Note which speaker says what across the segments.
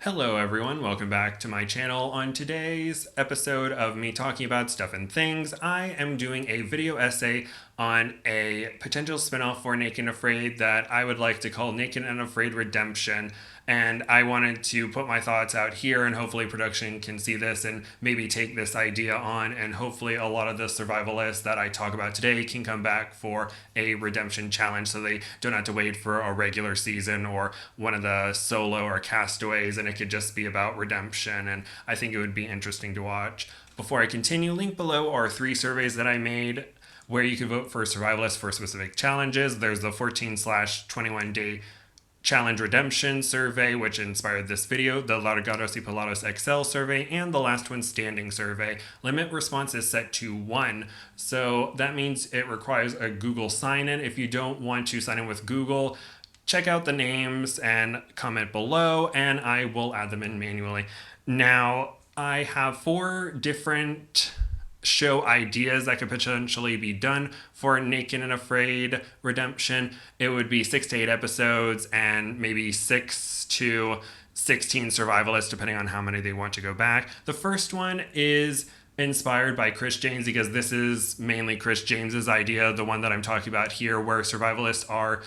Speaker 1: Hello everyone, welcome back to my channel. On today's episode of me talking about stuff and things, I am doing a video essay on a potential spinoff for Naked and Afraid that I would like to call Naked and Afraid Redemption. And I wanted to put my thoughts out here, and hopefully production can see this and maybe take this idea on, and hopefully a lot of the survivalists that I talk about today can come back for a redemption challenge so they don't have to wait for a regular season or one of the solo or castaways, and it could just be about redemption. And I think it would be interesting to watch. Before I continue, link below are 3 surveys that I made where you can vote for survivalists for specific challenges. There's the 14/21 day Challenge Redemption survey, which inspired this video, the Largados y Pelados XL survey, and the Last One Standing survey. Limit response is set to 1, so that means it requires a Google sign-in. If you don't want to sign in with Google, check out the names and comment below, and I will add them in manually. Now, I have 4 different show ideas that could potentially be done for Naked and Afraid Redemption. It would be 6 to 8 episodes and maybe 6 to 16 survivalists, depending on how many they want to go back. The first one is inspired by Chris James, because this is mainly Chris James's idea, the one that I'm talking about here, where survivalists are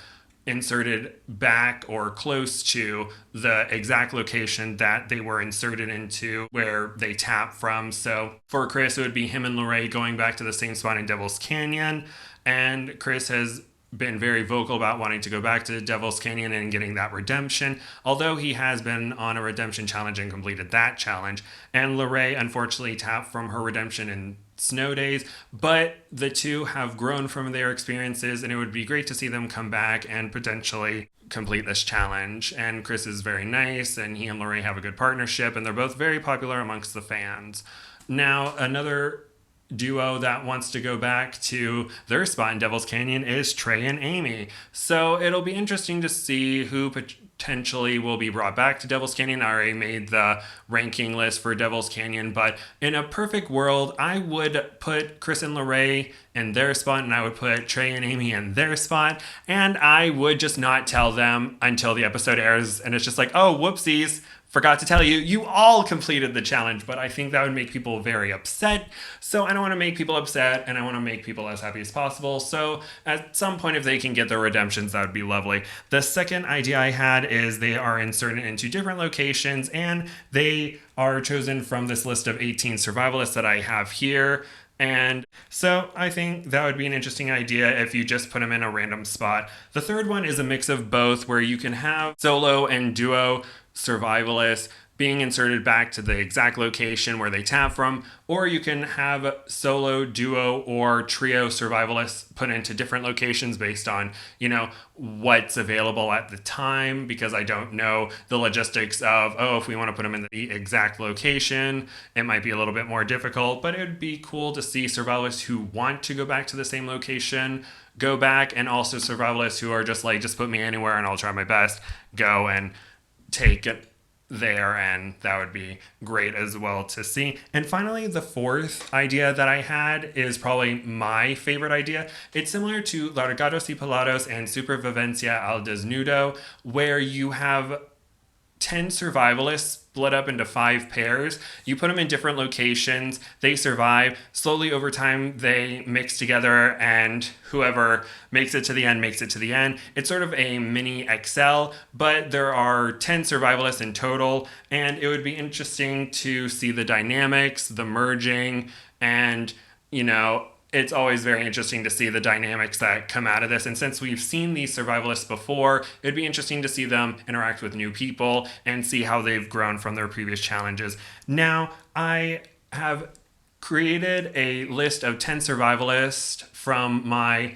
Speaker 1: inserted back or close to the exact location that they were inserted into where they tap from. So for Chris, it would be him and Laurae going back to the same spot in Devil's Canyon. And Chris has been very vocal about wanting to go back to Devil's Canyon and getting that redemption, although he has been on a redemption challenge and completed that challenge. And Laurae unfortunately tapped from her redemption in snow days, but the two have grown from their experiences, and it would be great to see them come back and potentially complete this challenge. And Chris is very nice, and he and Laurae have a good partnership, and they're both very popular amongst the fans. Now, another duo that wants to go back to their spot in Devil's Canyon is Trey and Amy. So it'll be interesting to see who potentially will be brought back to Devil's Canyon. I already made the ranking list for Devil's Canyon, but in a perfect world, I would put Chris and Laurae in their spot, and I would put Trey and Amy in their spot, and I would just not tell them until the episode airs, and it's just like, oh, whoopsies, forgot to tell you, you all completed the challenge. But I think that would make people very upset. So I don't want to make people upset, and I want to make people as happy as possible. So at some point, if they can get their redemptions, that would be lovely. The second idea I had is they are inserted into different locations, and they are chosen from this list of 18 survivalists that I have here. And so I think that would be an interesting idea if you just put them in a random spot. The third one is a mix of both, where you can have solo and duo survivalists being inserted back to the exact location where they tap from, or you can have solo, duo, or trio survivalists put into different locations based on, what's available at the time, because I don't know the logistics of, if we want to put them in the exact location, it might be a little bit more difficult, but it would be cool to see survivalists who want to go back to the same location go back, and also survivalists who are just like, just put me anywhere and I'll try my best, go and take it there, and that would be great as well to see. And finally, the fourth idea that I had is probably my favorite idea. It's similar to Largados y Pelados and Supervivencia al Desnudo, where you have 10 survivalists split up into 5 pairs. You put them in different locations, they survive. Slowly over time, they mix together, and whoever makes it to the end makes it to the end. It's sort of a mini XL, but there are 10 survivalists in total, and it would be interesting to see the dynamics, the merging, and, it's always very interesting to see the dynamics that come out of this. And since we've seen these survivalists before, it'd be interesting to see them interact with new people and see how they've grown from their previous challenges. Now, I have created a list of 10 survivalists from my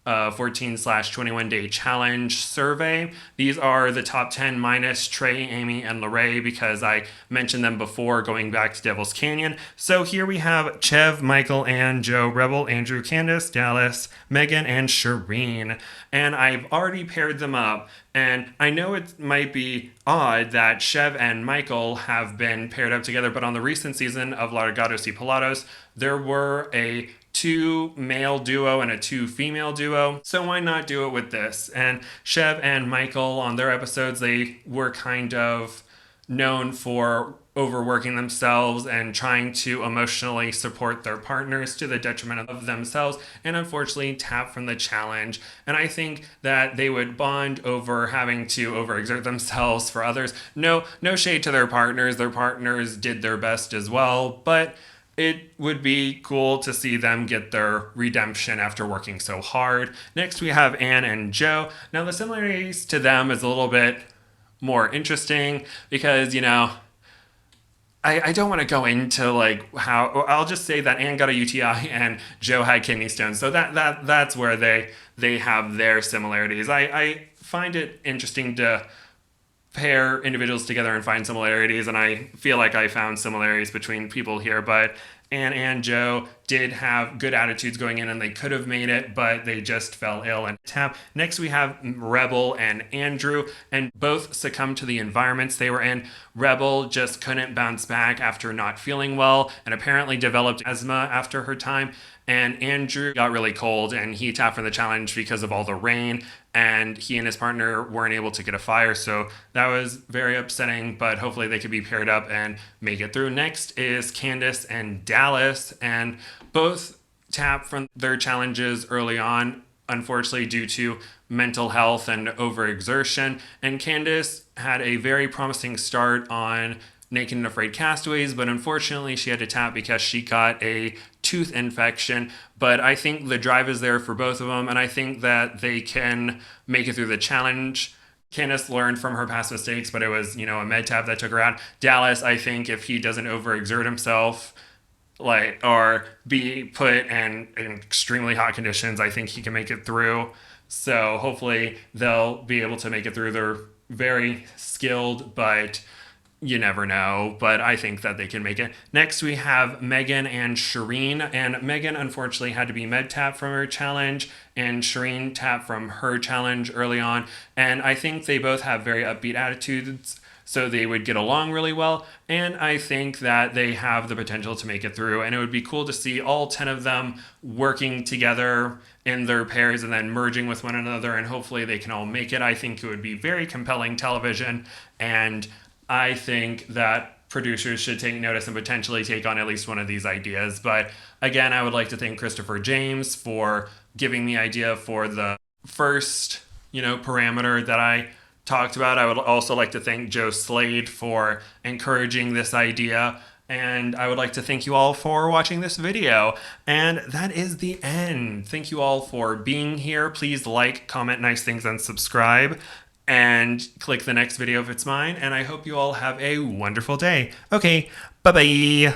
Speaker 1: 14/21 day challenge survey. These are the top 10 minus Trey, Amy, and Laurae, because I mentioned them before going back to Devil's Canyon. So here we have Chev, Michael, Ann, Joe, Rebel, Andrew, Candace, Dallas, Megan, and Shireen. And I've already paired them up. And I know it might be odd that Chev and Michael have been paired up together, but on the recent season of Largados y Pelados, there were a 2 male duo and a 2 female duo. So why not do it with this? And Chev and Michael, on their episodes, they were kind of known for overworking themselves and trying to emotionally support their partners to the detriment of themselves, and unfortunately tap from the challenge. And I think that they would bond over having to overexert themselves for others. No shade to their partners. Their partners did their best as well, but it would be cool to see them get their redemption after working so hard. Next, we have Anne and Joe. Now, the similarities to them is a little bit more interesting because, I don't want to go into like how. I'll just say that Anne got a UTI and Joe had kidney stones. So that's where they have their similarities. I find it interesting to pair individuals together and find similarities, and I feel like I found similarities between people here. But Anne and Joe did have good attitudes going in, and they could have made it, but they just fell ill and tap. Next, we have Rebel and Andrew, and both succumbed to the environments they were in. Rebel just couldn't bounce back after not feeling well, and apparently developed asthma after her time. And Andrew got really cold, and he tapped from the challenge because of all the rain, and he and his partner weren't able to get a fire, so that was very upsetting, but hopefully they could be paired up and make it through. Next is Candace and Dallas, and both tapped from their challenges early on, unfortunately due to mental health and overexertion. And Candace had a very promising start on Naked and Afraid Castaways, but unfortunately she had to tap because she got a tooth infection. But I think the drive is there for both of them, and I think that they can make it through the challenge. Candace learned from her past mistakes, but it was, a med tab that took her out. Dallas, I think if he doesn't overexert himself, or be put in extremely hot conditions, I think he can make it through. So hopefully they'll be able to make it through. They're very skilled, but you never know, but I think that they can make it. Next, we have Megan and Shireen, and Megan unfortunately had to be med tapped from her challenge, and Shireen tapped from her challenge early on, and I think they both have very upbeat attitudes, so they would get along really well, and I think that they have the potential to make it through, and it would be cool to see all 10 of them working together in their pairs and then merging with one another, and hopefully they can all make it. I think it would be very compelling television, and I think that producers should take notice and potentially take on at least one of these ideas. But again, I would like to thank Christopher James for giving the idea for the first, parameter that I talked about. I would also like to thank Joe Slade for encouraging this idea. And I would like to thank you all for watching this video. And that is the end. Thank you all for being here. Please like, comment nice things, and subscribe. And click the next video if it's mine. And I hope you all have a wonderful day. Okay, bye-bye.